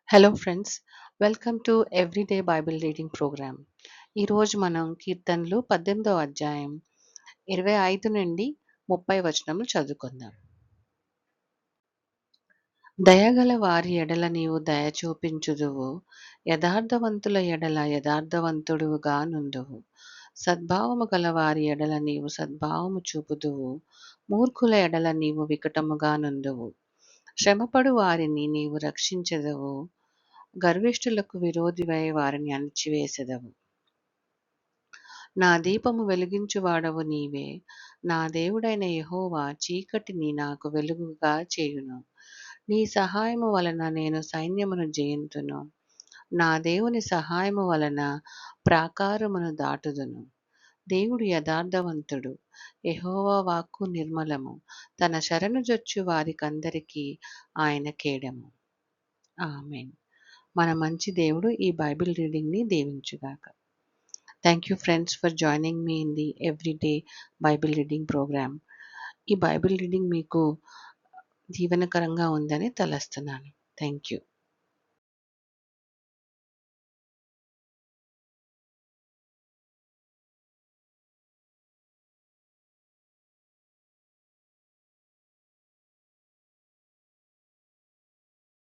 Hello friends, welcome to everyday Bible reading programme. ఈరోజు మనం కీర్తనలు 18వ అధ్యాయం 25 నుండి 30 వచనములు చదువుకుందాం. దయగల వారి ఎడల నీవు దయ చూపించుదువు, యథార్థవంతుల ఎడల యథార్థవంతుడుగా నుందువు. సద్భావము గల వారి ఎడల నీవు సద్భావము చూపుదువు, మూర్ఖుల ఎడల నీవు వికటముగా నుందువు. శ్రమపడు వారిని నీవు రక్షించెదవు, గర్విష్ఠులకు విరోధివై వారిని అణిచివేసెదవు. నా దీపము వెలిగించువాడవు నీవే, నా దేవుడైన యెహోవా చీకటిని నాకు వెలుగుగా చేయును. నీ సహాయము వలన నేను సైన్యమును జయింతును, నా దేవుని సహాయము వలన ప్రాకారమును దాటుదును. దేవుడు యథార్థవంతుడు, యెహోవా వాక్కు నిర్మలము, తన శరణుజొచ్చు వారికందరికీ ఆయన కేడము. ఆమేన్. మన మంచి దేవుడు ఈ బైబిల్ రీడింగ్ని దీవించుగాక. Thank you friends for joining me in the everyday Bible reading program. ఈ బైబిల్ రీడింగ్ మీకు దీవెనకరంగా ఉందని తలస్తున్నాను. Thank you.